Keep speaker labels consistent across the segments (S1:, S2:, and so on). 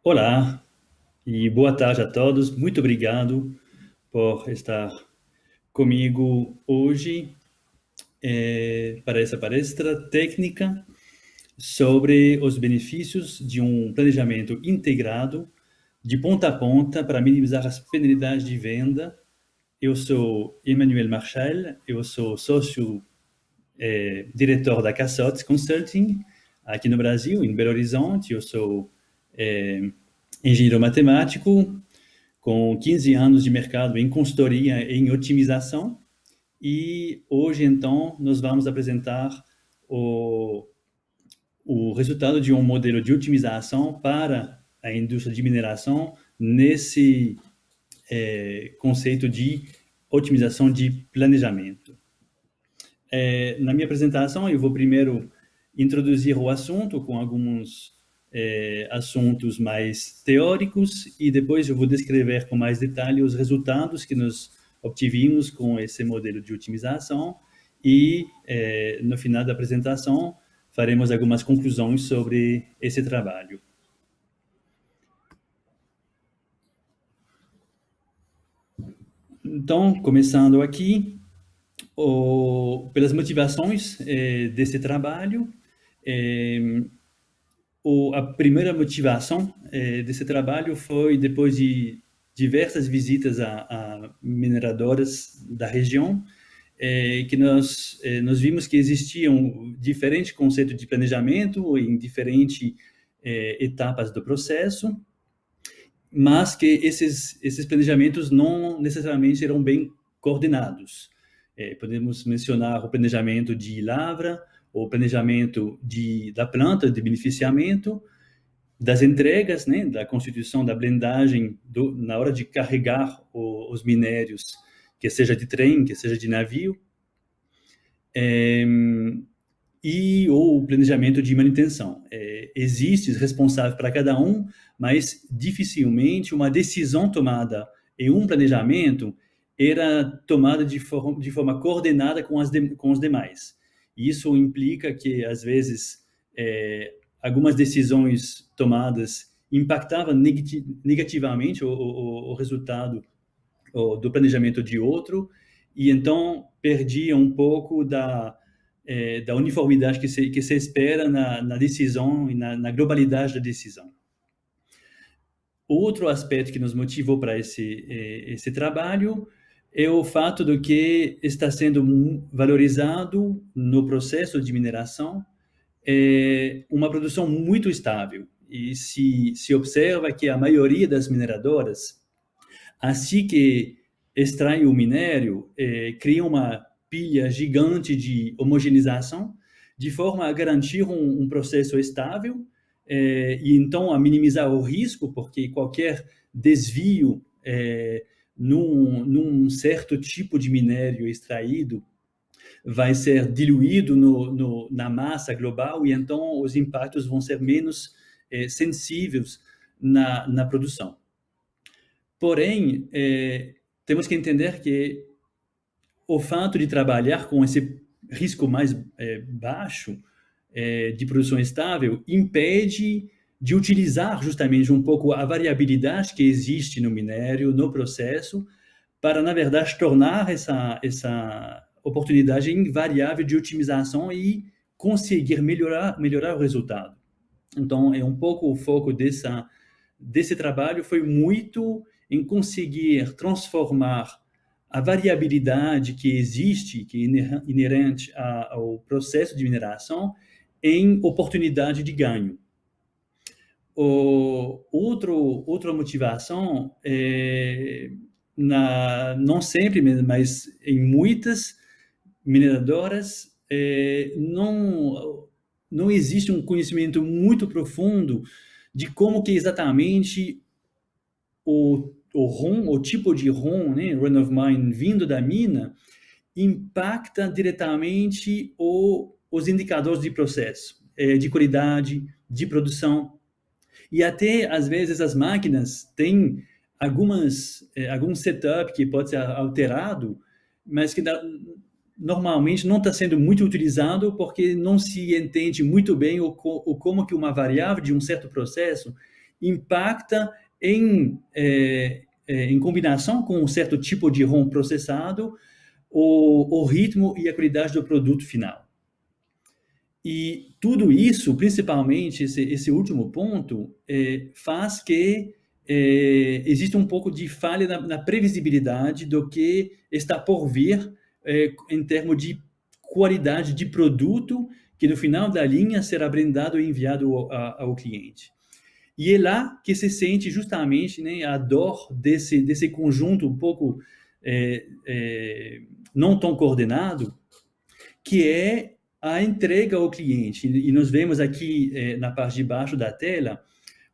S1: Olá e boa tarde a todos. Muito obrigado por estar comigo hoje para essa palestra técnica sobre os benefícios de um planejamento integrado de ponta a ponta para minimizar as penalidades de venda. Eu sou Emmanuel Marchal, eu sou sócio diretor da Cassotes Consulting aqui no Brasil, em Belo Horizonte. Eu sou engenheiro matemático, com 15 anos de mercado em consultoria em otimização. E hoje, então, nós vamos apresentar o, o resultado de um modelo de otimização para a indústria de mineração nesse conceito de otimização de planejamento. Na minha apresentação, eu vou primeiro introduzir o assunto com alguns assuntos mais teóricos e depois eu vou descrever com mais detalhe os resultados que nós obtivemos com esse modelo de otimização e no final da apresentação faremos algumas conclusões sobre esse trabalho. Então, começando aqui, pelas motivações desse trabalho, a primeira motivação desse trabalho foi depois de diversas visitas a mineradoras da região, que nós vimos que existiam diferentes conceitos de planejamento em diferentes etapas do processo, mas que esses planejamentos não necessariamente eram bem coordenados. Podemos mencionar o planejamento de lavra, o planejamento da planta de beneficiamento, das entregas, né, da constituição da blendagem na hora de carregar os minérios, que seja de trem, que seja de navio, e o planejamento de manutenção. Existe responsável para cada um, mas dificilmente uma decisão tomada em um planejamento era tomada de forma coordenada com os demais. Isso implica que, às vezes, algumas decisões tomadas impactavam negativamente o resultado do planejamento de outro, e então perdia um pouco da uniformidade que se espera na decisão e na globalidade da decisão. Outro aspecto que nos motivou para esse trabalho é o fato de que está sendo valorizado no processo de mineração uma produção muito estável. E se observa que a maioria das mineradoras, assim que extrai o minério, cria uma pilha gigante de homogeneização, de forma a garantir um processo estável, e então a minimizar o risco, porque qualquer desvio num certo tipo de minério extraído vai ser diluído na massa global, e então os impactos vão ser menos sensíveis na produção. Porém, temos que entender que o fato de trabalhar com esse risco mais baixo de produção estável impede de utilizar justamente um pouco a variabilidade que existe no minério, no processo, para, na verdade, tornar essa oportunidade em variável de otimização e conseguir melhorar o resultado. Então, um pouco o foco desse trabalho foi muito em conseguir transformar a variabilidade que existe, que é inerente ao processo de mineração, em oportunidade de ganho. Outra motivação, não sempre, mas em muitas mineradoras, não existe um conhecimento muito profundo de como que exatamente o tipo de ROM, né, run of mine, vindo da mina, impacta diretamente os indicadores de processo, de qualidade, de produção. E até, às vezes, as máquinas têm algum setup que pode ser alterado, mas que normalmente não está sendo muito utilizado porque não se entende muito bem como que uma variável de um certo processo impacta em combinação com um certo tipo de ROM processado, o ritmo e a qualidade do produto final. E tudo isso, principalmente esse último ponto, faz que exista um pouco de falha na previsibilidade do que está por vir em termos de qualidade de produto que no final da linha será brindado e enviado ao cliente. E é lá que se sente justamente, né, a dor desse conjunto um pouco não tão coordenado, que é a entrega ao cliente. E nós vemos aqui na parte de baixo da tela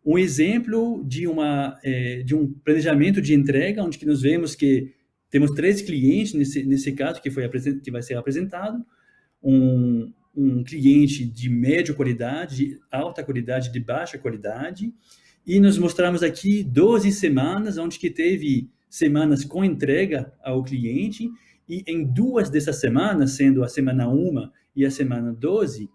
S1: um exemplo de um planejamento de entrega, onde que nós vemos que temos 3 clientes nesse caso que vai ser apresentado, um cliente de média qualidade, de alta qualidade, de baixa qualidade, e nós mostramos aqui 12 semanas, onde que teve semanas com entrega ao cliente, e em 2 dessas semanas, sendo a semana 1 e a semana 12,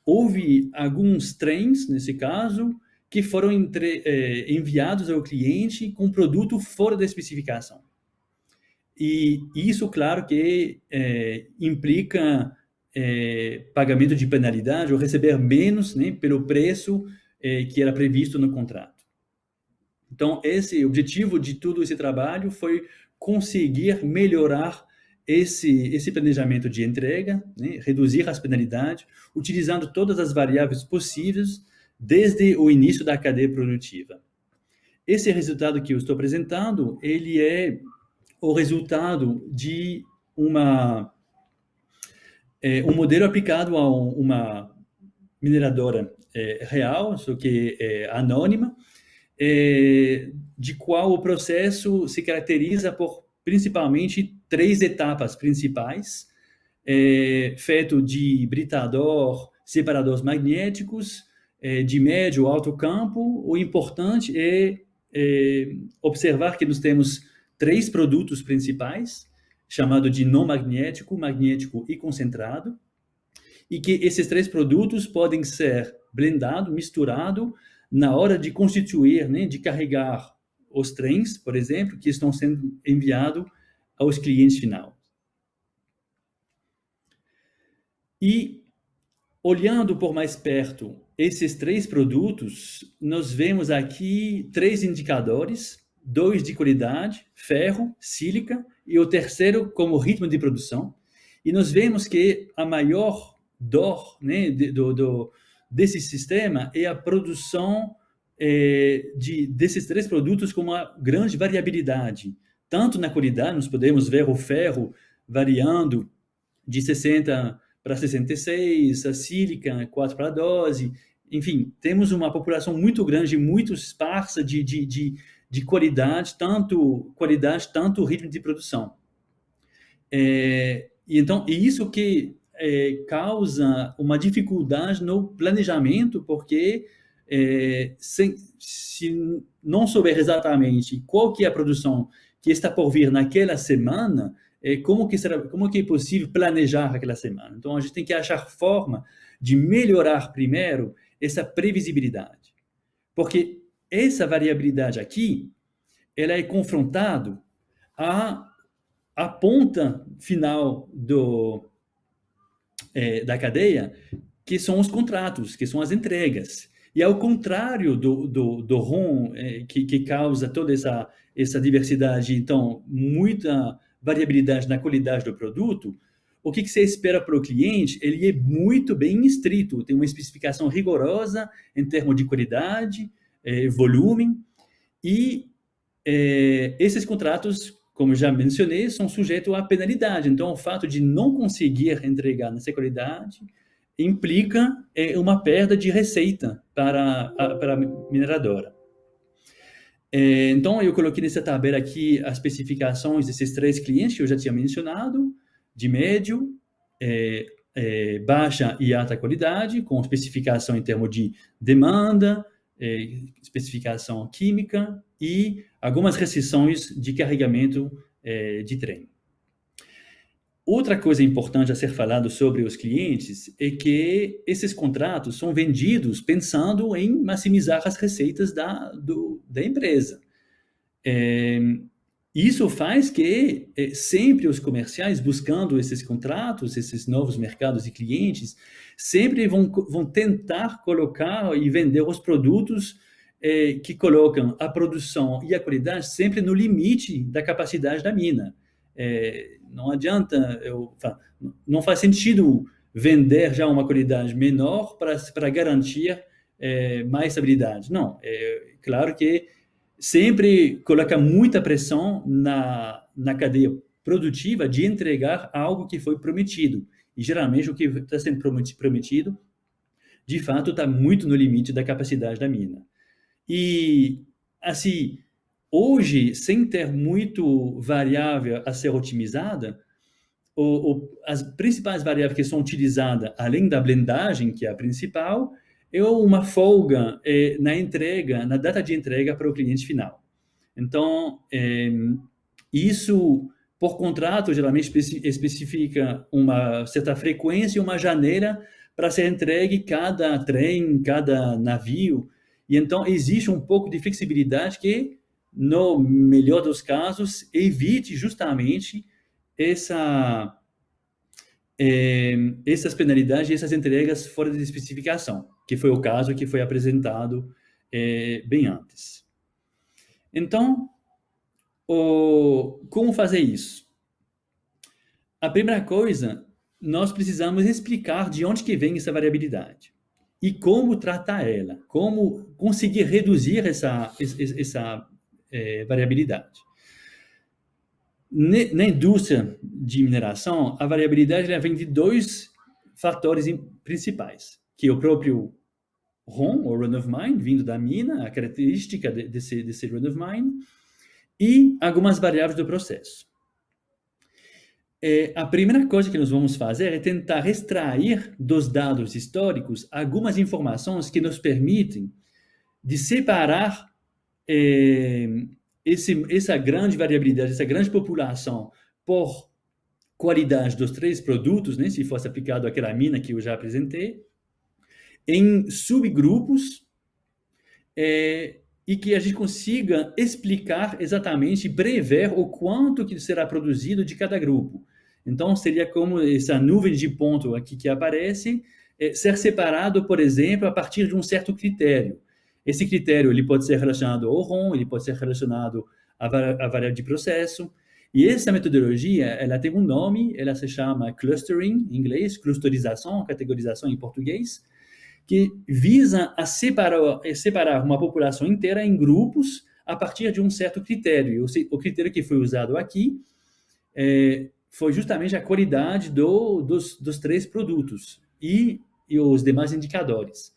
S1: houve alguns trens, nesse caso, que foram enviados ao cliente com produto fora da especificação. E isso, claro, que implica pagamento de penalidade ou receber menos, né, pelo preço que era previsto no contrato. Então, esse objetivo de todo esse trabalho foi conseguir melhorar esse planejamento de entrega, né, reduzir as penalidades, utilizando todas as variáveis possíveis desde o início da cadeia produtiva. Esse resultado que eu estou apresentando, ele é o resultado de um modelo aplicado a uma mineradora real, só que anônima, de qual o processo se caracteriza por principalmente 3 etapas principais, feito de britador, separadores magnéticos, de médio alto campo. O importante é observar que nós temos 3 produtos principais, chamado de não magnético, magnético e concentrado, e que esses 3 produtos podem ser blendados, misturados, na hora de constituir, né, de carregar os trens, por exemplo, que estão sendo enviados aos clientes finais. E, olhando por mais perto esses 3 produtos, nós vemos aqui 3 indicadores, 2 de qualidade, ferro, sílica, e o terceiro como ritmo de produção. E nós vemos que a maior dor, né, desse sistema é a produção desses 3 produtos com uma grande variabilidade, tanto na qualidade. Nós podemos ver o ferro variando de 60 para 66, a sílica 4 para 12, enfim, temos uma população muito grande, muito esparsa de qualidade, tanto ritmo de produção. E isso que causa uma dificuldade no planejamento, porque se não souber exatamente qual que é a produção que está por vir naquela semana, como que é possível planejar aquela semana? Então, a gente tem que achar forma de melhorar primeiro essa previsibilidade, porque essa variabilidade aqui, ela é confrontada à ponta final da cadeia, que são os contratos, que são as entregas. E ao contrário do ROM, que causa toda essa diversidade, então, muita variabilidade na qualidade do produto, o que você espera para o cliente? Ele é muito bem estrito, tem uma especificação rigorosa em termos de qualidade, volume, e esses contratos, como já mencionei, são sujeitos à penalidade. Então, o fato de não conseguir entregar nessa qualidade implica uma perda de receita para a mineradora. Então, eu coloquei nessa tabela aqui as especificações desses 3 clientes que eu já tinha mencionado, de médio, baixa e alta qualidade, com especificação em termos de demanda, especificação química e algumas restrições de carregamento de trem. Outra coisa importante a ser falado sobre os clientes é que esses contratos são vendidos pensando em maximizar as receitas da empresa. É, isso faz que sempre os comerciais, buscando esses contratos, esses novos mercados e clientes, sempre vão tentar colocar e vender os produtos que colocam a produção e a qualidade sempre no limite da capacidade da mina. Não adianta, não faz sentido vender já uma qualidade menor para garantir mais estabilidade. Não, é claro que sempre coloca muita pressão na cadeia produtiva de entregar algo que foi prometido. E geralmente o que está sendo prometido, de fato, está muito no limite da capacidade da mina. E, assim, hoje, sem ter muito variável a ser otimizada, as principais variáveis que são utilizadas, além da blendagem, que é a principal, é uma folga na entrega, na data de entrega para o cliente final. Então, isso, por contrato, geralmente especifica uma certa frequência e uma janela para ser entregue cada trem, cada navio. E então, existe um pouco de flexibilidade que, no melhor dos casos, evite justamente essas penalidades e essas entregas fora de especificação, que foi o caso que foi apresentado bem antes. Então, como fazer isso? A primeira coisa, nós precisamos explicar de onde que vem essa variabilidade e como tratar ela, como conseguir reduzir essa variabilidade. Na indústria de mineração, a variabilidade vem de dois fatores principais, que é o próprio ROM, ou Run of Mine, vindo da mina, a característica desse Run of Mine, e algumas variáveis do processo. A primeira coisa que nós vamos fazer é tentar extrair dos dados históricos algumas informações que nos permitem de separar essa grande variabilidade, essa grande população por qualidade dos três produtos, né, se fosse aplicado àquela mina que eu já apresentei, em subgrupos, e que a gente consiga explicar exatamente, prever o quanto que será produzido de cada grupo. Então, seria como essa nuvem de ponto aqui que aparece, ser separado, por exemplo, a partir de um certo critério. Esse critério ele pode ser relacionado ao ROM, ele pode ser relacionado à variável de processo. E essa metodologia, ela tem um nome, ela se chama clustering, em inglês, clusterização, categorização em português, que visa a separar uma população inteira em grupos a partir de um certo critério. O critério que foi usado aqui foi justamente a qualidade dos três produtos e os demais indicadores.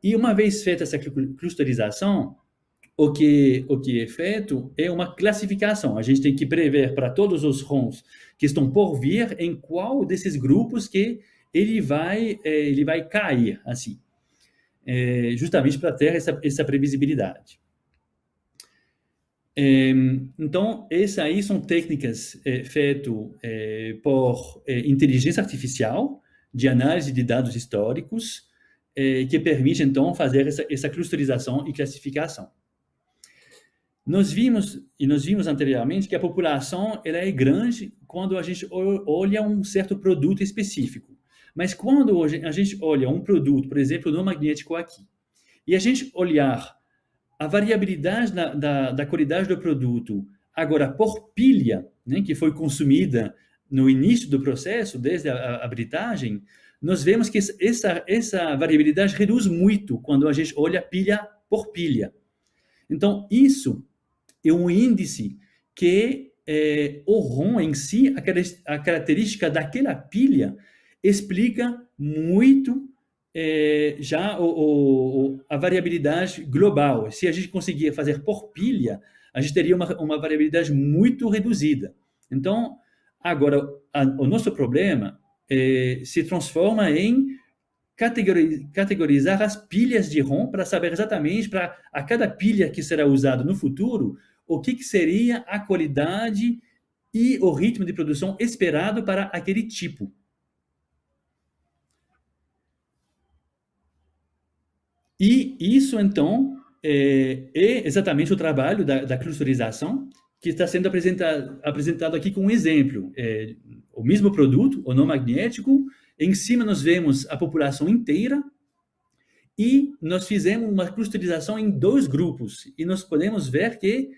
S1: E uma vez feita essa clusterização, o que é feito é uma classificação. A gente tem que prever para todos os ROMs que estão por vir em qual desses grupos que ele vai cair, assim, justamente para ter essa previsibilidade. Então, essas aí são técnicas feitas por inteligência artificial, de análise de dados históricos, que permite, então, fazer essa clusterização e classificação. Nós vimos anteriormente que a população ela é grande quando a gente olha um certo produto específico. Mas quando a gente olha um produto, por exemplo, no magnético aqui, e a gente olhar a variabilidade da qualidade do produto agora por pilha, né, que foi consumida no início do processo, desde a britagem, nós vemos que essa variabilidade reduz muito quando a gente olha pilha por pilha. Então, isso é um índice que o ROM em si, a característica daquela pilha, explica muito já a variabilidade global. Se a gente conseguir fazer por pilha, a gente teria uma variabilidade muito reduzida. Então, agora, o nosso problema se transforma em categorizar as pilhas de ROM para saber exatamente, para a cada pilha que será usada no futuro, o que seria a qualidade e o ritmo de produção esperado para aquele tipo. E isso, então, é exatamente o trabalho da clusterização, que está sendo apresentado aqui com um exemplo. O mesmo produto, o não magnético, em cima nós vemos a população inteira, e nós fizemos uma clusterização em 2 grupos, e nós podemos ver que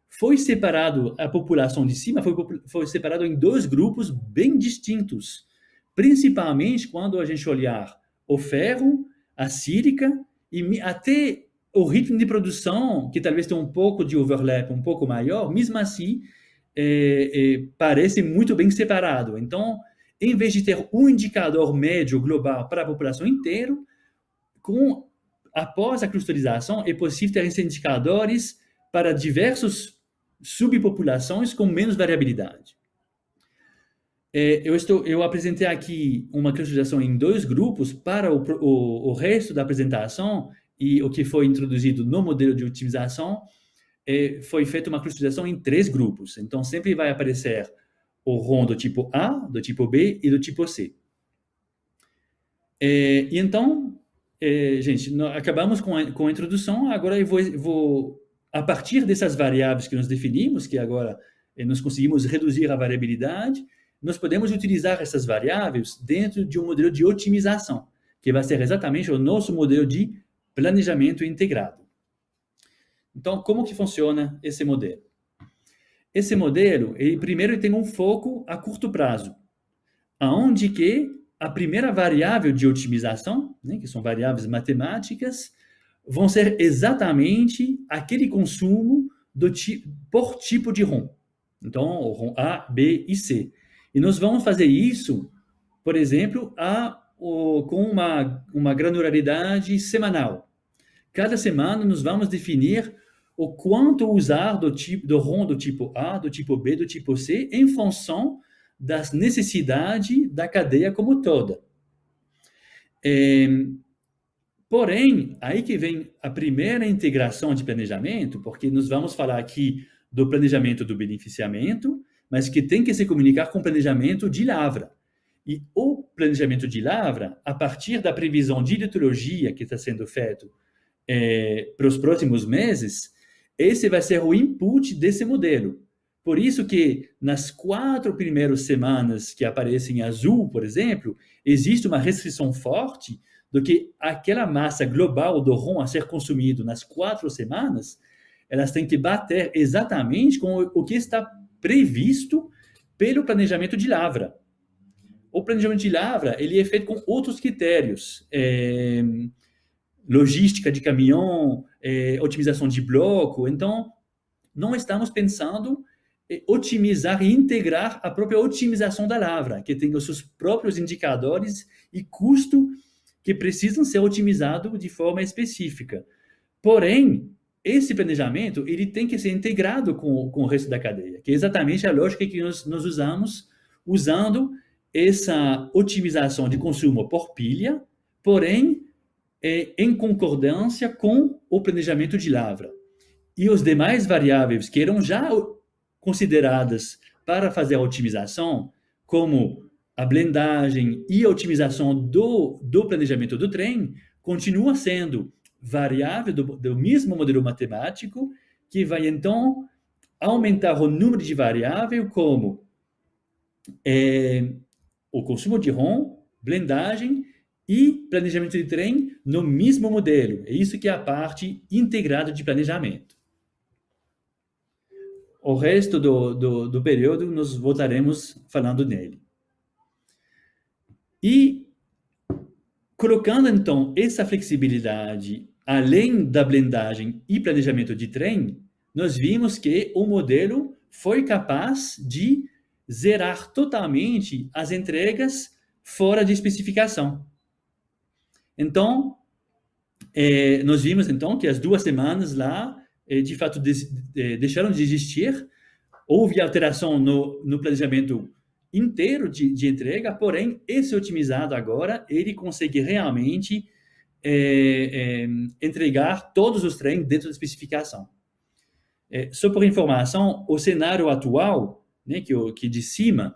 S1: foi separado a população de cima, foi separado em 2 grupos bem distintos, principalmente quando a gente olhar o ferro, a sílica e até o ritmo de produção, que talvez tenha um pouco de overlap, um pouco maior, mesmo assim, parece muito bem separado. Então, em vez de ter um indicador médio global para a população inteira, após a clusterização, é possível ter esses indicadores para diversas subpopulações com menos variabilidade. Eu apresentei aqui uma clusterização em 2 grupos para o resto da apresentação, e o que foi introduzido no modelo de otimização foi feita uma clusterização em 3 grupos. Então, sempre vai aparecer o ROM do tipo A, do tipo B e do tipo C. E então, gente, acabamos com a introdução. Agora eu vou, a partir dessas variáveis que nós definimos, que agora nós conseguimos reduzir a variabilidade, nós podemos utilizar essas variáveis dentro de um modelo de otimização, que vai ser exatamente o nosso modelo de planejamento integrado. Então, como que funciona esse modelo? Esse modelo, primeiro ele tem um foco a curto prazo, aonde que a primeira variável de otimização, né, que são variáveis matemáticas, vão ser exatamente aquele consumo por tipo de ROM. Então, o ROM A, B e C. E nós vamos fazer isso, por exemplo, com uma granularidade semanal. Cada semana nós vamos definir o quanto usar do ROM do tipo A, do tipo B, do tipo C, em função das necessidades da cadeia como toda. Porém, aí que vem a primeira integração de planejamento, porque nós vamos falar aqui do planejamento do beneficiamento, mas que tem que se comunicar com o planejamento de lavra. E o planejamento de lavra, a partir da previsão de litologia que está sendo feito para os próximos meses, esse vai ser o input desse modelo. Por isso que nas 4 primeiras semanas que aparecem em azul, por exemplo, existe uma restrição forte do que aquela massa global do ROM a ser consumido nas 4 semanas, elas têm que bater exatamente com o que está previsto pelo planejamento de lavra. O planejamento de lavra ele é feito com outros critérios, logística de caminhão, otimização de bloco. Então, não estamos pensando otimizar e integrar a própria otimização da lavra, que tem os seus próprios indicadores e custo que precisam ser otimizados de forma específica. Porém, esse planejamento ele tem que ser integrado com o resto da cadeia, que é exatamente a lógica que nós usamos, usando essa otimização de consumo por pilha, porém, em concordância com o planejamento de lavra. E os demais variáveis que eram já consideradas para fazer a otimização, como a blendagem e a otimização do planejamento do trem, continua sendo variável do mesmo modelo matemático, que vai, então, aumentar o número de variáveis, como o consumo de ROM, blendagem e planejamento de trem no mesmo modelo. É isso que é a parte integrada de planejamento. O resto do período nós voltaremos falando nele. E colocando, então, essa flexibilidade além da blendagem e planejamento de trem, nós vimos que o modelo foi capaz de zerar totalmente as entregas fora de especificação. Então, nós vimos, então, que as 2 semanas lá, de fato, deixaram de existir. Houve alteração no planejamento inteiro de entrega, porém, esse otimizado agora, ele consegue realmente entregar todos os trens dentro da especificação. Só por informação, o cenário atual né, que de cima,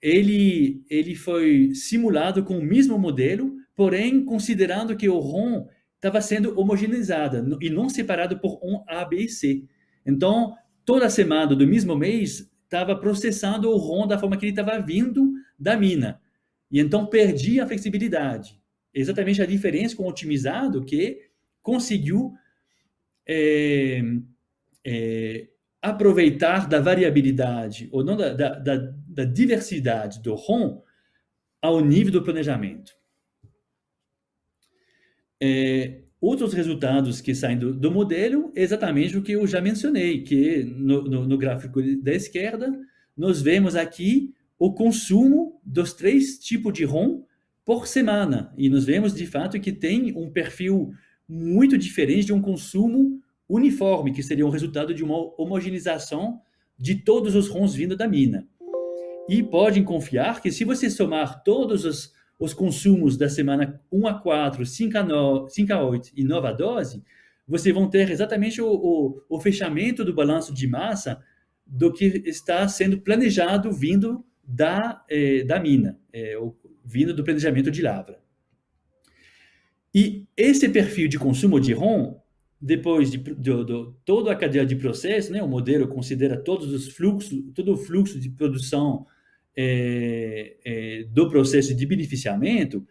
S1: ele foi simulado com o mesmo modelo, porém considerando que o ROM estava sendo homogeneizado e não separado por um A, B e C. Então, toda semana do mesmo mês, estava processando o ROM da forma que ele estava vindo da mina. E então perdia a flexibilidade. Exatamente a diferença com o otimizado que conseguiu é, aproveitar da variabilidade, ou não da diversidade do ROM ao nível do planejamento. Outros resultados que saem do modelo é exatamente o que eu já mencionei, que no gráfico da esquerda, nós vemos aqui o consumo dos 3 tipos de ROM por semana. E nós vemos, de fato, que tem um perfil muito diferente de um consumo uniforme, que seria o resultado de uma homogeneização de todos os ROMs vindo da mina. E podem confiar que se você somar todos os consumos da semana 1 a 4, 5 a 8 e 9 a 12, vocês vão ter exatamente o fechamento do balanço de massa do que está sendo planejado vindo da mina, vindo do planejamento de lavra. E esse perfil de consumo de ROM, depois de toda a cadeia de processo, né, o modelo considera todo o fluxo de produção do processo de beneficiamento.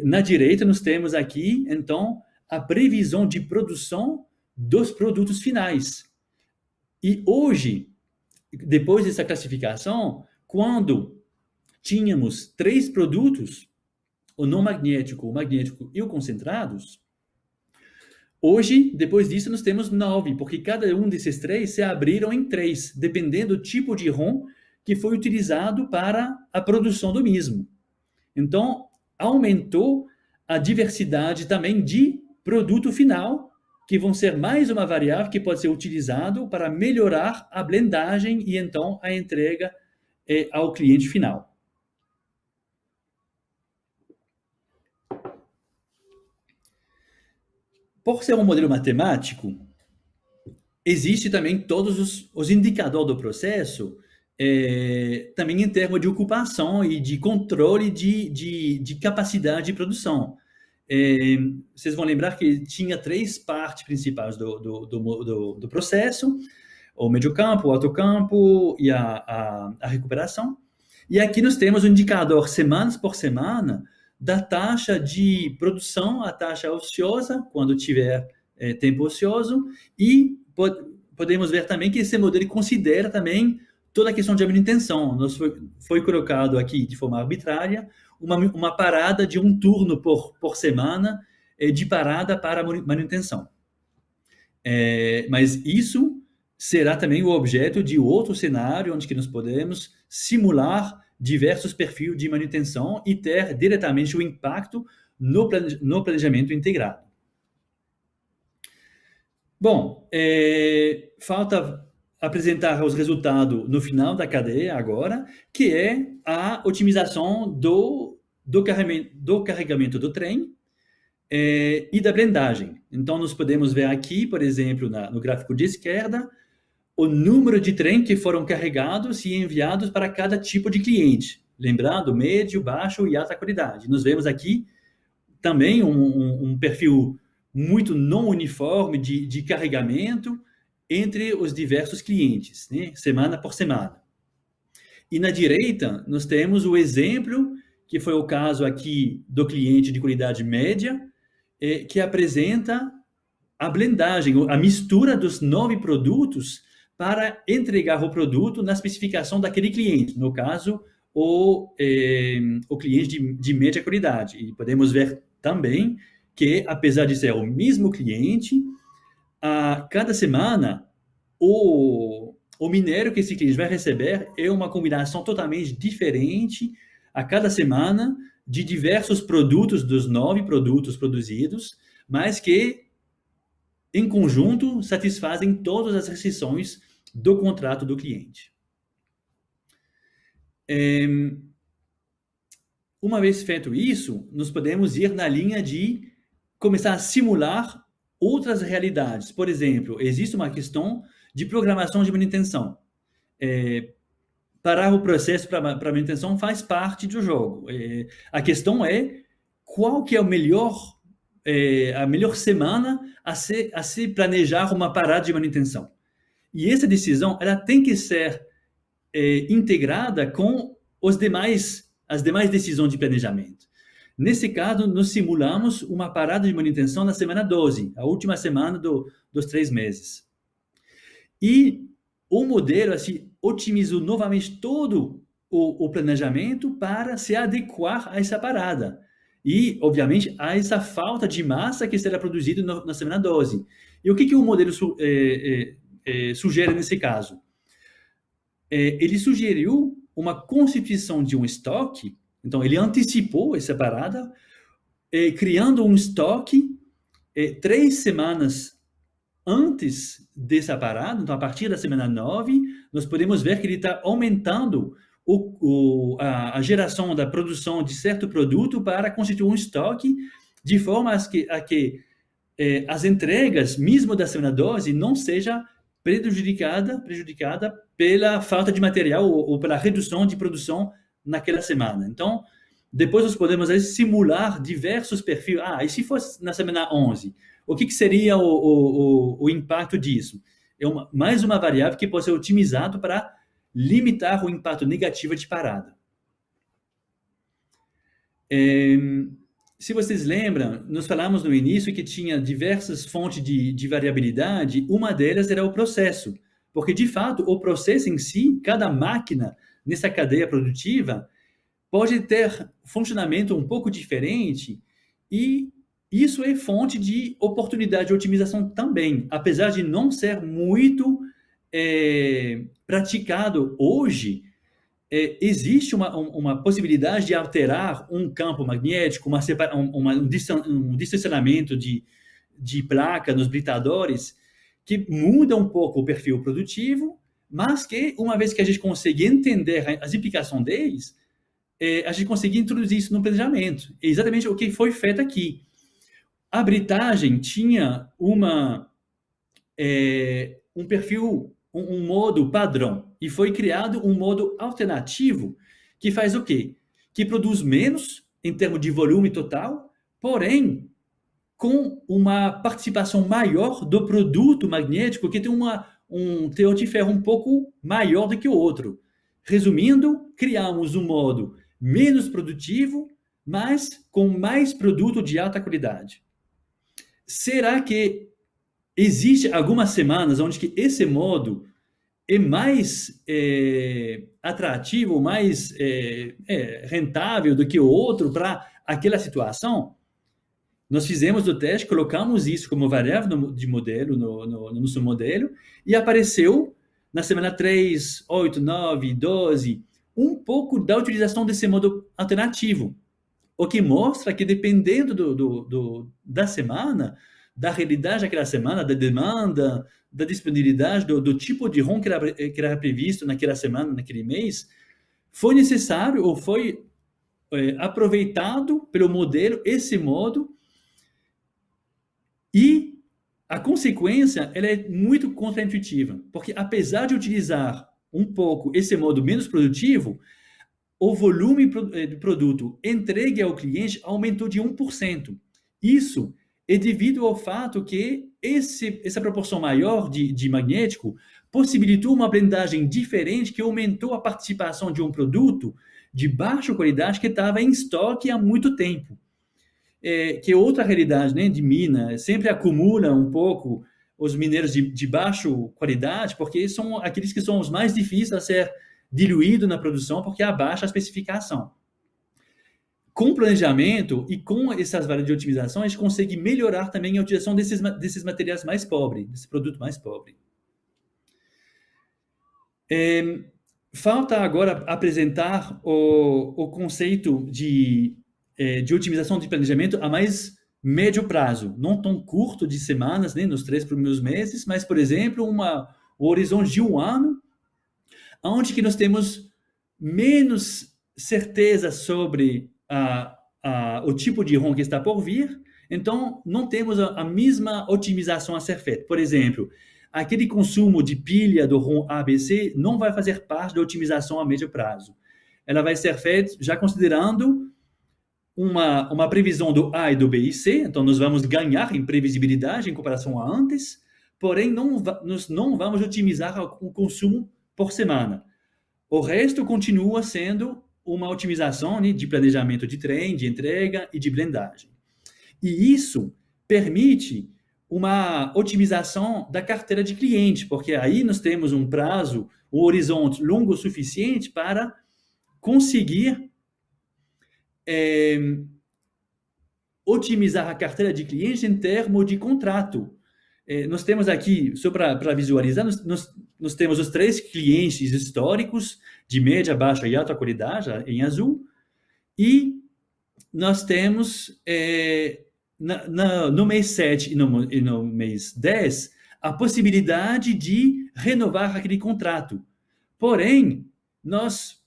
S1: Na direita, nós temos aqui, então, a previsão de produção dos produtos finais. E hoje, depois dessa classificação, quando tínhamos 3 produtos, o não magnético, o magnético e o concentrados, hoje, depois disso, nós temos 9, porque cada um desses 3 se abriram em 3, dependendo do tipo de ROM que foi utilizado para a produção do mesmo. Então, aumentou a diversidade também de produto final, que vão ser mais uma variável que pode ser utilizado para melhorar a blendagem e, então, a entrega ao cliente final. Por ser um modelo matemático, existe também todos os indicadores do processo, também em termos de ocupação e de controle de capacidade de produção. Vocês vão lembrar que tinha 3 partes principais do processo: o meio campo, o alto campo e a recuperação. E aqui nós temos o indicador semanas por semana da taxa de produção, a taxa ociosa, quando tiver tempo ocioso, e podemos ver também que esse modelo considera também toda a questão de manutenção. Foi colocado aqui de forma arbitrária uma parada de um turno por semana de parada para manutenção. Mas isso será também o objeto de outro cenário, onde que nós podemos simular diversos perfis de manutenção e ter diretamente o impacto no planejamento integrado. Bom, falta apresentar os resultados no final da cadeia agora, que é a otimização do carregamento do trem e da blendagem. Então, nós podemos ver aqui, por exemplo, no gráfico de esquerda, o número de trens que foram carregados e enviados para cada tipo de cliente. Lembrando, médio, baixo e alta qualidade. Nós vemos aqui também um perfil muito não uniforme de carregamento entre os diversos clientes, né? Semana por semana. E na direita, nós temos o exemplo, que foi o caso aqui do cliente de qualidade média, que apresenta a blendagem, a mistura dos 9 produtos para entregar o produto na especificação daquele cliente, no caso, o cliente de média qualidade. E podemos ver também que, apesar de ser o mesmo cliente, a cada semana, o minério que esse cliente vai receber é uma combinação totalmente diferente a cada semana de diversos produtos, dos 9 produtos produzidos, mas que, em conjunto, satisfazem todas as restrições do contrato do cliente. Uma vez feito isso, nós podemos ir na linha de começar a simular outras realidades. Por exemplo, existe uma questão de programação de manutenção. parar o processo para manutenção faz parte do jogo. A questão é qual que é a melhor semana a se planejar uma parada de manutenção. E essa decisão ela tem que ser integrada com as demais decisões de planejamento. Nesse caso, nós simulamos uma parada de manutenção na semana 12, a última semana dos 3 meses. E o modelo assim, otimizou novamente todo o planejamento para se adequar a essa parada. E, obviamente, a essa falta de massa que será produzida na semana 12. E o que o modelo sugere nesse caso? Ele sugeriu uma constituição de um estoque, então ele antecipou essa parada, criando um estoque 3 semanas antes dessa parada, então a partir da semana 9, nós podemos ver que ele está aumentando a geração da produção de certo produto para constituir um estoque, de forma a que as entregas, mesmo da semana 12, não seja prejudicada pela falta de material ou pela redução de produção naquela semana. Então, depois nós podemos simular diversos perfis. E se fosse na semana 11? O que seria o impacto disso? É mais uma variável que pode ser otimizada para limitar o impacto negativo de parada. Se vocês lembram, nós falamos no início que tinha diversas fontes de variabilidade, uma delas era o processo, porque de fato o processo em si, cada máquina nessa cadeia produtiva pode ter funcionamento um pouco diferente e isso é fonte de oportunidade de otimização também, apesar de não ser muito praticado hoje. Existe uma possibilidade de alterar um campo magnético, um distensionamento de placa nos britadores, que muda um pouco o perfil produtivo, mas que, uma vez que a gente consegue entender as implicações deles, a gente consegue introduzir isso no planejamento. É exatamente o que foi feito aqui. A britagem tinha um perfil, um modo padrão, e foi criado um modo alternativo que faz o quê? Que produz menos em termos de volume total, porém com uma participação maior do produto magnético que tem um teor de ferro um pouco maior do que o outro. Resumindo, criamos um modo menos produtivo, mas com mais produto de alta qualidade. Será que existe algumas semanas onde que esse modo é mais atrativo, mais rentável do que o outro para aquela situação? Nós fizemos o teste, colocamos isso como variável de modelo no nosso modelo e apareceu na semana 3, 8, 9, 12, um pouco da utilização desse modo alternativo, o que mostra que dependendo da semana, da realidade daquela semana, da demanda, da disponibilidade, do tipo de ROM que era previsto naquela semana, naquele mês, foi necessário ou foi aproveitado pelo modelo esse modo. E a consequência ela é muito contraintuitiva, porque apesar de utilizar um pouco esse modo menos produtivo, o volume de produto entregue ao cliente aumentou de 1%. Isso é devido ao fato que essa proporção maior de magnético possibilitou uma blendagem diferente que aumentou a participação de um produto de baixa qualidade que estava em estoque há muito tempo. Que é outra realidade, né, de mina, sempre acumula um pouco os minérios de baixa qualidade, porque são aqueles que são os mais difíceis a ser diluídos na produção, porque abaixa a especificação. Com planejamento e com essas variáveis de otimização, a gente consegue melhorar também a utilização desses materiais mais pobres, desse produto mais pobre. Falta agora apresentar o conceito de otimização de planejamento a mais médio prazo, não tão curto de semanas, né, nos 3 primeiros meses, mas, por exemplo, o horizonte de 1 ano, onde que nós temos menos certeza sobre o tipo de ROM que está por vir, então não temos a mesma otimização a ser feita. Por exemplo, aquele consumo de pilha do ROM ABC não vai fazer parte da otimização a médio prazo. Ela vai ser feita já considerando uma previsão do A e do B e C, então nós vamos ganhar em previsibilidade em comparação a antes, porém nós não vamos otimizar o consumo por semana. O resto continua sendo uma otimização, né, de planejamento de trem, de entrega e de blendagem. E isso permite uma otimização da carteira de cliente, porque aí nós temos um prazo, um horizonte longo o suficiente para conseguir otimizar a carteira de clientes em termos de contrato. Nós temos aqui, só para visualizar, nós temos os 3 clientes históricos de média, baixa e alta qualidade, em azul, e nós temos, no mês 7 e no mês 10, a possibilidade de renovar aquele contrato. Porém, nós,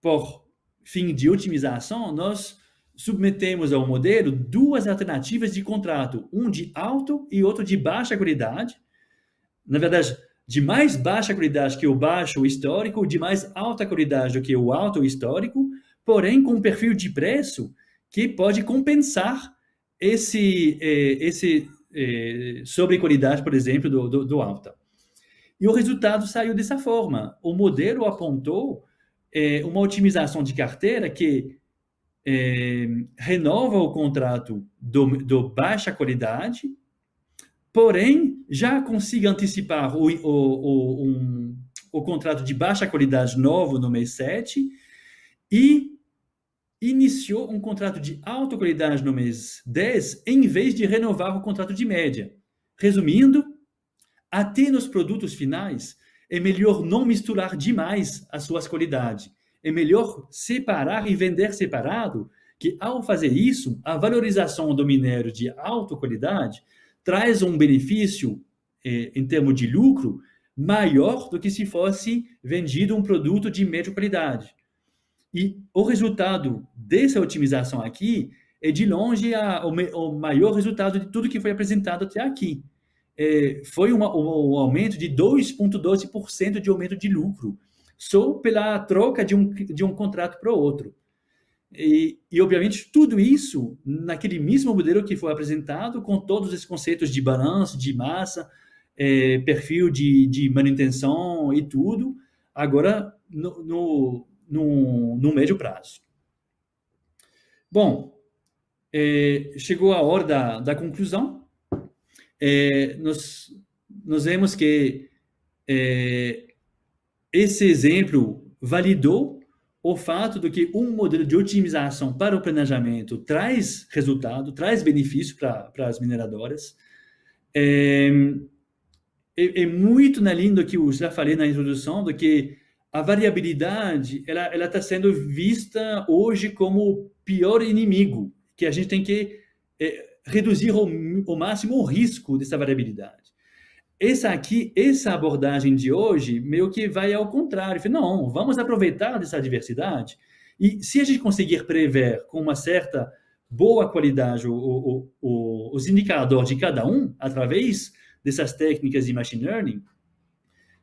S1: por fim de otimização, nós submetemos ao modelo 2 alternativas de contrato, um de alto e outro de baixa qualidade. Na verdade, de mais baixa qualidade que o baixo histórico, de mais alta qualidade do que o alto histórico, porém com um perfil de preço que pode compensar esse sobre qualidade, por exemplo, do alta. E o resultado saiu dessa forma. O modelo apontou uma otimização de carteira que renova o contrato do baixa qualidade, porém já consiga antecipar o contrato de baixa qualidade novo no mês 7 e iniciou um contrato de alta qualidade no mês 10 em vez de renovar o contrato de média. Resumindo, até nos produtos finais, é melhor não misturar demais as suas qualidades. É melhor separar e vender separado, que ao fazer isso, a valorização do minério de alta qualidade traz um benefício em termos de lucro maior do que se fosse vendido um produto de média qualidade. E o resultado dessa otimização aqui é de longe o maior resultado de tudo que foi apresentado até aqui. Foi um aumento de 2,12% de aumento de lucro, só pela troca de um contrato para o outro. E, obviamente, tudo isso naquele mesmo modelo que foi apresentado, com todos esses conceitos de balanço, de massa, perfil de manutenção e tudo, agora no médio prazo. Bom, chegou a hora da conclusão. Nós vemos que esse exemplo validou o fato de que um modelo de otimização para o planejamento traz resultado, traz benefício para as mineradoras. É muito na linha do que eu já falei na introdução, do que a variabilidade ela está sendo vista hoje como o pior inimigo, que a gente tem que reduzir ao máximo o risco dessa variabilidade. Essa abordagem de hoje meio que vai ao contrário. Não, vamos aproveitar dessa diversidade e se a gente conseguir prever com uma certa boa qualidade os indicadores de cada um, através dessas técnicas de machine learning,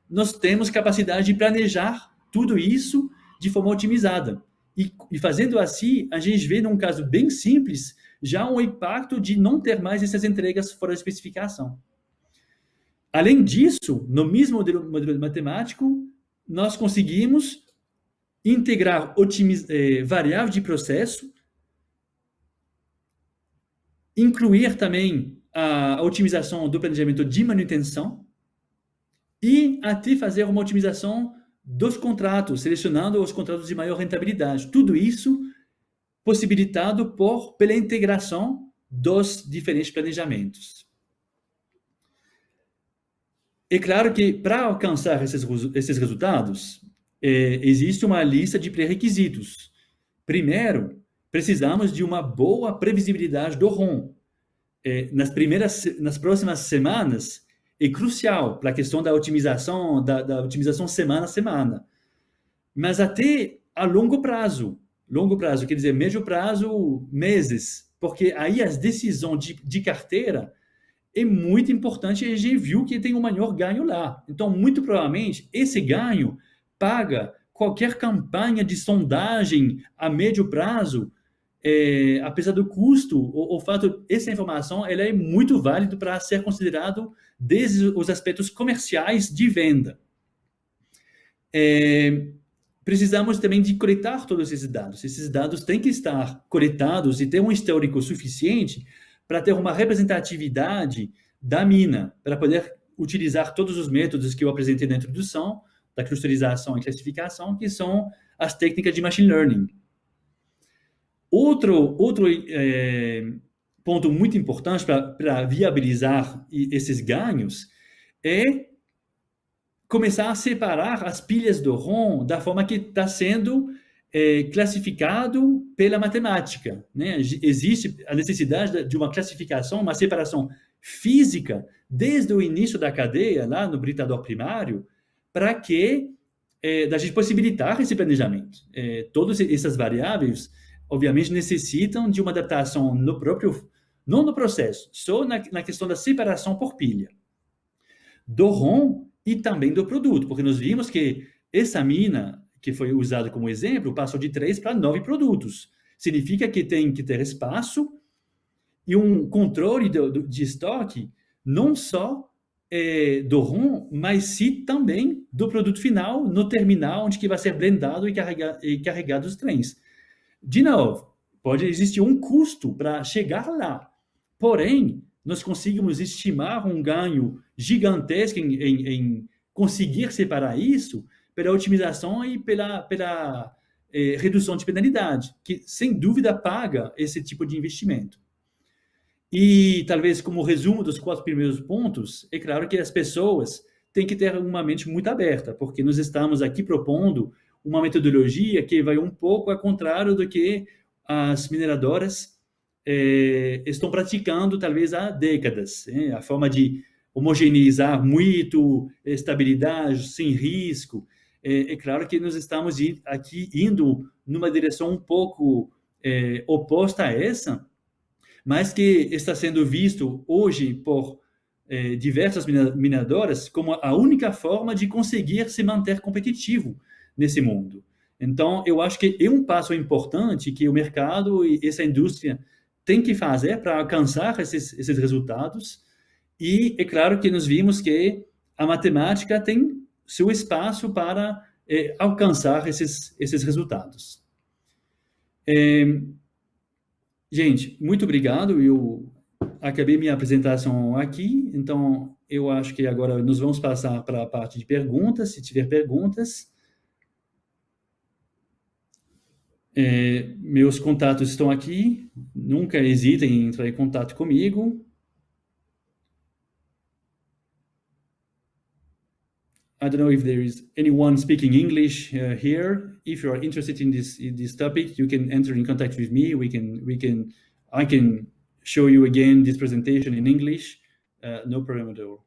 S1: nós temos capacidade de planejar tudo isso de forma otimizada. E fazendo assim, a gente vê, num caso bem simples, já um impacto de não ter mais essas entregas fora da especificação. Além disso, no mesmo modelo matemático, nós conseguimos integrar variável de processo, incluir também a otimização do planejamento de manutenção e até fazer uma otimização dos contratos, selecionando os contratos de maior rentabilidade. Tudo isso possibilitado pela integração dos diferentes planejamentos. É claro que, para alcançar esses resultados, existe uma lista de pré-requisitos. Primeiro, precisamos de uma boa previsibilidade do ROM. Nas próximas semanas, é crucial para a questão da otimização, da otimização semana a semana. Mas até a longo prazo, quer dizer, médio prazo, meses, porque aí as decisões de carteira, é muito importante e a gente viu que tem um maior ganho lá. Então, muito provavelmente, esse ganho paga qualquer campanha de sondagem a médio prazo, apesar do custo, o fato, essa informação ela é muito válida para ser considerado desde os aspectos comerciais de venda. Precisamos também de coletar todos esses dados. Esses dados têm que estar coletados e ter um histórico suficiente para ter uma representatividade da mina, para poder utilizar todos os métodos que eu apresentei na introdução, da clusterização e classificação, que são as técnicas de machine learning. Outro ponto muito importante para viabilizar esses ganhos é começar a separar as pilhas do ROM da forma que está sendo classificado pela matemática, né? Existe a necessidade de uma classificação, uma separação física desde o início da cadeia, lá no britador primário, para que da gente possibilitar esse planejamento. Todas essas variáveis, obviamente, necessitam de uma adaptação no próprio, não no processo, só na questão da separação por pilha do ROM e também do produto, porque nós vimos que essa mina que foi usada como exemplo passou de 3 para 9 produtos. Significa que tem que ter espaço e um controle de estoque, não só do ROM, mas sim também do produto final no terminal onde que vai ser blendado e carregado os trens. De novo, pode existir um custo para chegar lá, porém, nós conseguimos estimar um ganho gigantesco em conseguir separar isso pela otimização e pela redução de penalidade, que sem dúvida paga esse tipo de investimento. E talvez como resumo dos 4 primeiros pontos, é claro que as pessoas têm que ter uma mente muito aberta, porque nós estamos aqui propondo uma metodologia que vai um pouco ao contrário do que as mineradoras estão praticando talvez há décadas, a forma de homogeneizar muito, estabilidade, sem risco. É claro que nós estamos aqui indo numa direção um pouco oposta a essa, mas que está sendo visto hoje por diversas mineradoras como a única forma de conseguir se manter competitivo nesse mundo. Então, eu acho que é um passo importante que o mercado e essa indústria tem que fazer para alcançar esses resultados. E é claro que nós vimos que a matemática tem seu espaço para alcançar esses resultados. Gente, muito obrigado. Eu acabei minha apresentação aqui, então eu acho que agora nós vamos passar para a parte de perguntas, se tiver perguntas. Meus contatos estão aqui, nunca hesitem em entrar em contato comigo. I don't know if there is anyone speaking English here. If you are interested in this topic, you can enter in contact with me. I can show you again this presentation in English. No problem at all.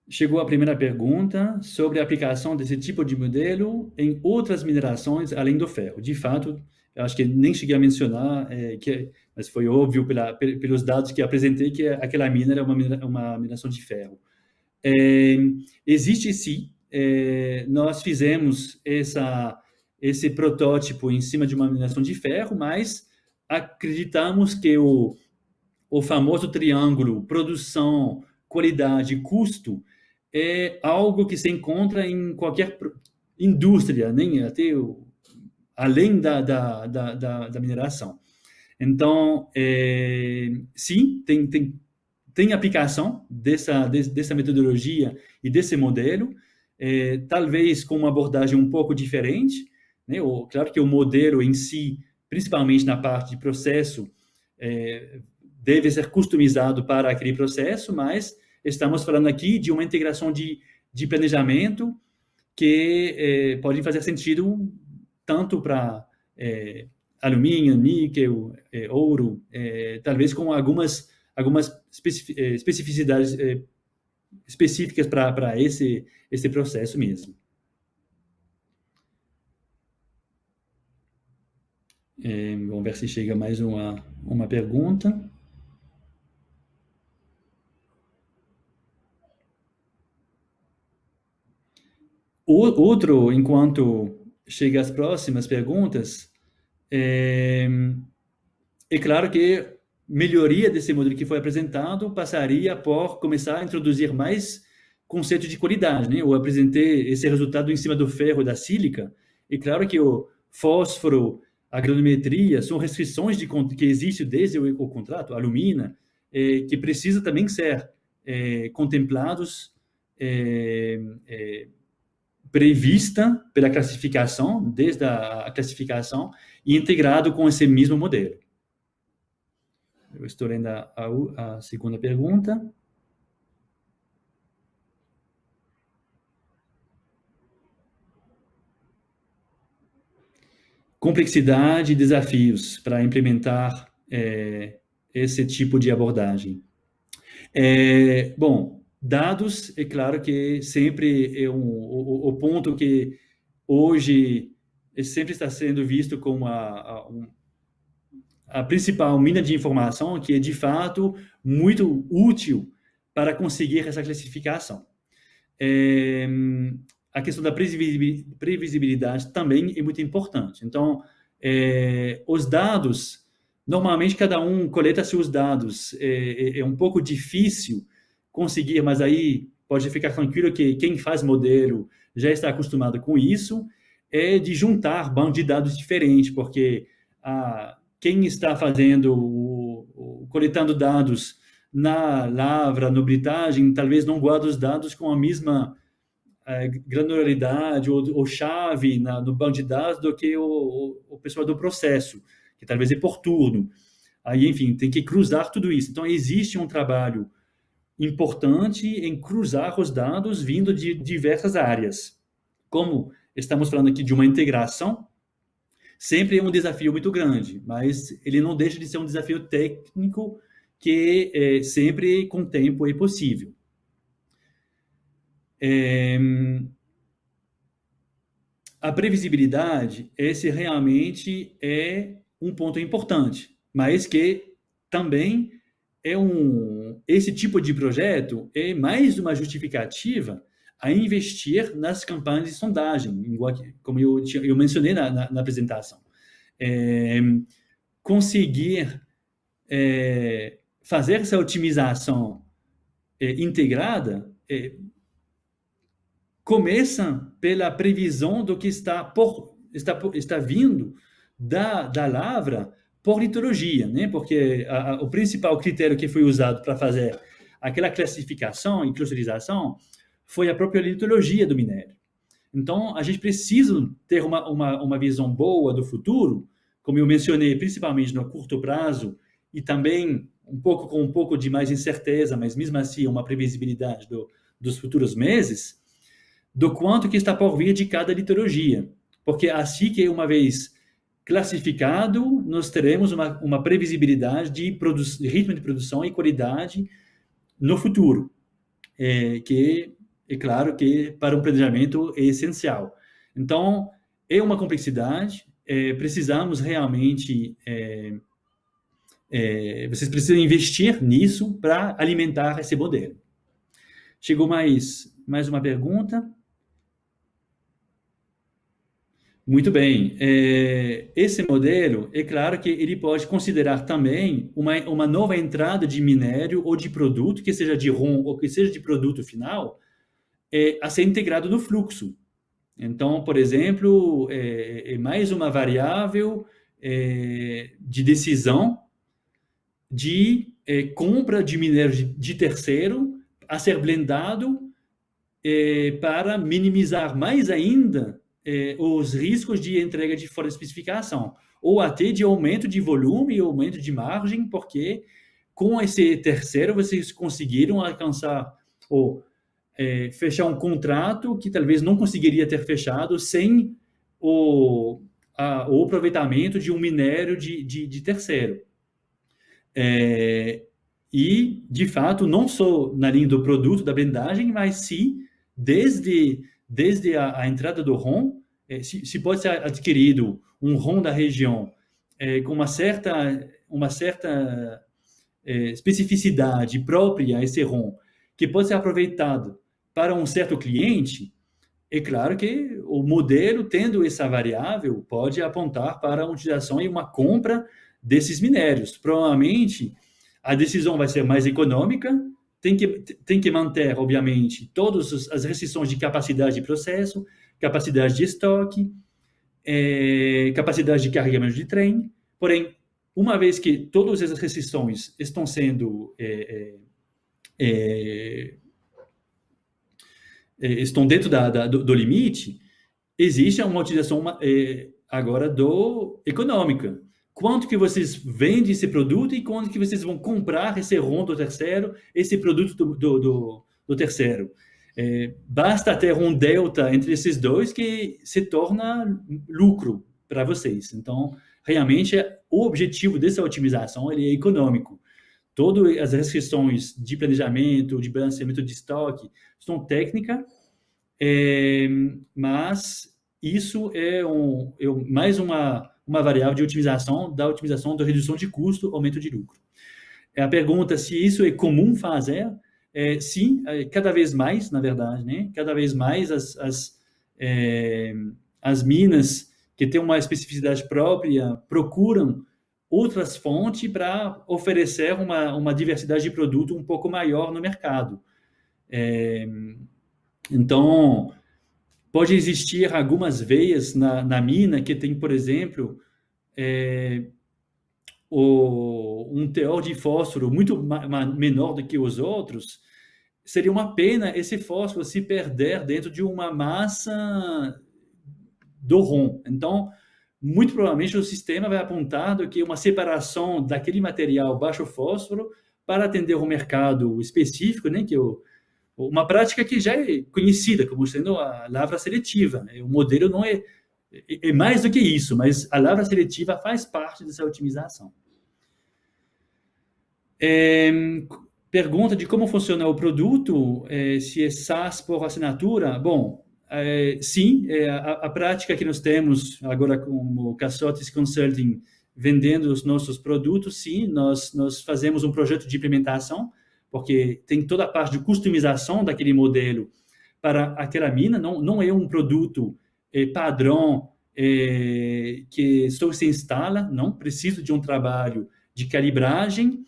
S1: Chegou a primeira pergunta sobre a aplicação desse tipo de modelo em outras minerações além do ferro. De fato, eu acho que nem cheguei a mencionar, mas foi óbvio pelos dados que apresentei que aquela mina era uma mineração de ferro. Existe sim, nós fizemos esse protótipo em cima de uma mineração de ferro, mas acreditamos que o famoso triângulo produção, qualidade, custo é algo que se encontra em qualquer indústria, nem até além da mineração. Então, sim, tem aplicação dessa metodologia e desse modelo, talvez com uma abordagem um pouco diferente, né? Claro que o modelo em si, principalmente na parte de processo, deve ser customizado para aquele processo, mas estamos falando aqui de uma integração de planejamento que pode fazer sentido tanto para alumínio, níquel, ouro, talvez com algumas especificidades específicas para esse processo mesmo. Vamos ver se chega mais uma pergunta. Outro, enquanto chega às próximas perguntas, é claro que melhoria desse modelo que foi apresentado passaria por começar a introduzir mais conceitos de qualidade, né? Eu apresentei esse resultado em cima do ferro e da sílica, e claro que o fósforo, a granometria, são restrições que existem desde o contrato, a alumina, que precisa também ser contemplados, prevista pela classificação, desde a classificação, e integrado com esse mesmo modelo. Eu estou lendo a segunda pergunta. Complexidade e desafios para implementar esse tipo de abordagem. Bom, dados, é claro que sempre é o ponto que hoje sempre está sendo visto como a principal mina de informação, que é de fato muito útil para conseguir essa classificação. A questão da previsibilidade também é muito importante. Então, os dados, normalmente cada um coleta seus dados, é um pouco difícil conseguir, mas aí pode ficar tranquilo que quem faz modelo já está acostumado com isso, é de juntar bancos de dados diferentes, porque quem está coletando dados na lavra, no britagem, talvez não guarde os dados com a mesma granularidade ou chave no banco de dados do que o pessoal do processo, que talvez é por turno. Aí, enfim, tem que cruzar tudo isso. Então, existe um trabalho importante em cruzar os dados vindo de diversas áreas. Como estamos falando aqui de uma integração, sempre é um desafio muito grande, mas ele não deixa de ser um desafio técnico que sempre com tempo é possível. A previsibilidade, esse realmente é um ponto importante, mas que também esse tipo de projeto é mais uma justificativa a investir nas campanhas de sondagem, como eu mencionei na apresentação. Conseguir fazer essa otimização integrada começa pela previsão do que está vindo da lavra por litologia, né? Porque o principal critério que foi usado para fazer aquela classificação e clusterização foi a própria litologia do minério. Então, a gente precisa ter uma visão boa do futuro, como eu mencionei, principalmente no curto prazo, e também com um pouco de mais incerteza, mas mesmo assim uma previsibilidade dos futuros meses, do quanto que está por vir de cada litologia. Porque assim que uma vez classificado, nós teremos uma previsibilidade de ritmo de produção e qualidade no futuro, que é claro que para um planejamento é essencial. Então, é uma complexidade, precisamos realmente, vocês precisam investir nisso para alimentar esse modelo. Chegou mais uma pergunta. Muito bem. Esse modelo, é claro que ele pode considerar também uma nova entrada de minério ou de produto, que seja de ROM ou que seja de produto final, a ser integrado no fluxo. Então, por exemplo, é mais uma variável de decisão de compra de minério de terceiro a ser blendado para minimizar mais ainda os riscos de entrega de fora de especificação, ou até de aumento de volume e aumento de margem, porque com esse terceiro vocês conseguiram alcançar ou fechar um contrato que talvez não conseguiria ter fechado sem o aproveitamento de um minério de terceiro. E, de fato, não só na linha do produto, da blendagem, mas sim desde a entrada do ROM, se pode ser adquirido um ROM da região com uma certa especificidade própria a esse ROM, que pode ser aproveitado para um certo cliente. É claro que o modelo, tendo essa variável, pode apontar para a utilização e uma compra desses minérios. Provavelmente, a decisão vai ser mais econômica, tem que manter, obviamente, todas as restrições de capacidade de processo, capacidade de estoque, capacidade de carregamento de trem. Porém, uma vez que todas essas restrições estão sendo estão dentro do limite, existe uma utilização agora econômica. Quanto que vocês vendem esse produto e quanto que vocês vão comprar esse ROM do terceiro, esse produto do terceiro. Basta ter um delta entre esses dois que se torna lucro para vocês. Então, realmente, o objetivo dessa otimização ele é econômico. Todas as restrições de planejamento, de balanceamento de estoque, são técnicas, mas isso é mais uma variável de otimização, da redução de custo, aumento de lucro. A pergunta se isso é comum fazer, sim, cada vez mais, na verdade, né? Cada vez mais as minas que têm uma especificidade própria procuram outras fontes para oferecer uma diversidade de produto um pouco maior no mercado. Então, pode existir algumas veias na mina que tem, por exemplo, um teor de fósforo muito menor do que os outros. Seria uma pena esse fósforo se perder dentro de uma massa do ROM. Então, muito provavelmente o sistema vai apontar do que uma separação daquele material baixo fósforo para atender um mercado específico, né, que uma prática que já é conhecida como sendo a lavra seletiva. O modelo não é mais do que isso, mas a lavra seletiva faz parte dessa otimização. Pergunta de como funciona o produto, se é SaaS por assinatura. Bom, sim, a prática que nós temos agora como Cassotes Consulting vendendo os nossos produtos, sim, nós fazemos um projeto de implementação, porque tem toda a parte de customização daquele modelo para aquela mina, não é um produto padrão que só se instala, não, preciso de um trabalho de calibragem.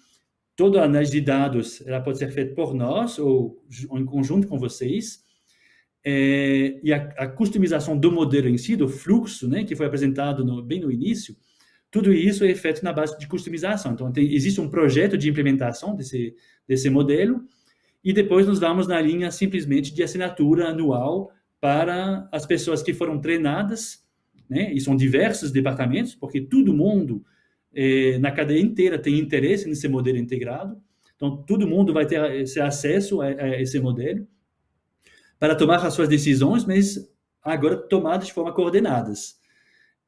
S1: Toda a análise de dados ela pode ser feita por nós ou em conjunto com vocês. E a customização do modelo em si, do fluxo, né, que foi apresentado bem no início, tudo isso é feito na base de customização. Então, existe um projeto de implementação desse modelo e depois nós vamos na linha simplesmente de assinatura anual para as pessoas que foram treinadas, né, e são diversos departamentos, porque todo mundo na cadeia inteira tem interesse nesse modelo integrado. Então, todo mundo vai ter esse acesso a esse modelo para tomar as suas decisões, mas agora tomadas de forma coordenadas.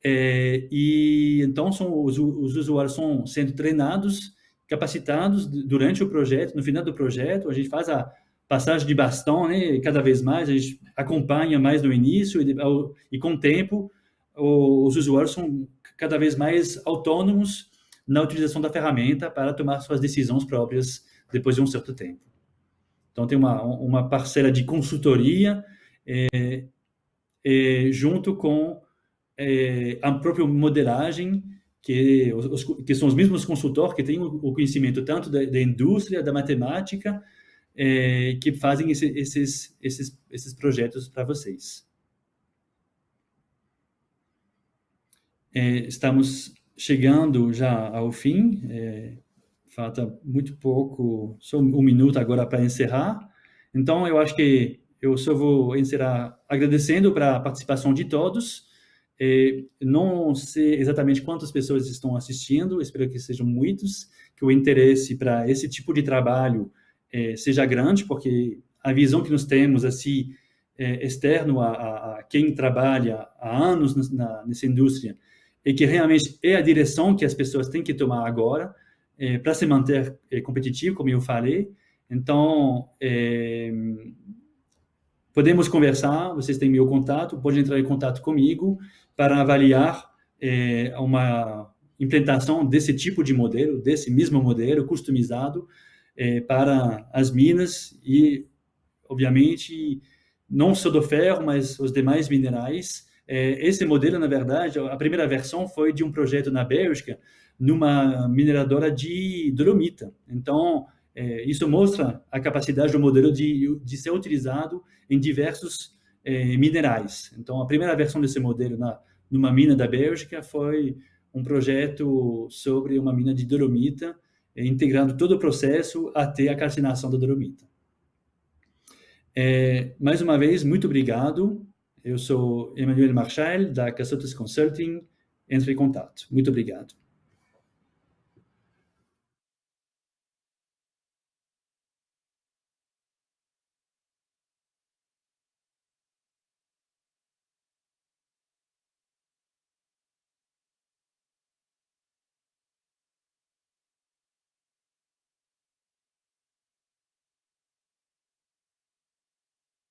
S1: E então os usuários são sendo treinados, capacitados durante o projeto. No final do projeto, a gente faz a passagem de bastão, né? Cada vez mais a gente acompanha mais no início e com o tempo os usuários são cada vez mais autônomos na utilização da ferramenta para tomar suas decisões próprias depois de um certo tempo. Então, tem uma parcela de consultoria junto com a própria modelagem, que são os mesmos consultores que têm o conhecimento tanto da indústria, da matemática, que fazem esses projetos para vocês. Estamos chegando já ao fim, falta muito pouco, só um minuto agora para encerrar. Então, eu acho que eu só vou encerrar agradecendo para a participação de todos. Não sei exatamente quantas pessoas estão assistindo, espero que sejam muitos, que o interesse para esse tipo de trabalho seja grande, porque a visão que nós temos assim externo a quem trabalha há anos nessa indústria, e que realmente é a direção que as pessoas têm que tomar agora, para se manter competitivo, como eu falei. Então, podemos conversar, vocês têm meu contato, podem entrar em contato comigo para avaliar uma implementação desse tipo de modelo, desse mesmo modelo, customizado, para as minas e, obviamente, não só do ferro, mas os demais minerais. Esse modelo, na verdade, a primeira versão foi de um projeto na Bélgica, numa mineradora de dolomita. Então, isso mostra a capacidade do modelo de ser utilizado em diversos minerais. Então, a primeira versão desse modelo numa mina da Bélgica foi um projeto sobre uma mina de dolomita, integrando todo o processo até a calcinação da dolomita. Mais uma vez, muito obrigado. Eu sou Emmanuel Marchal, da Cassotes Consulting. Entre em contato. Muito obrigado.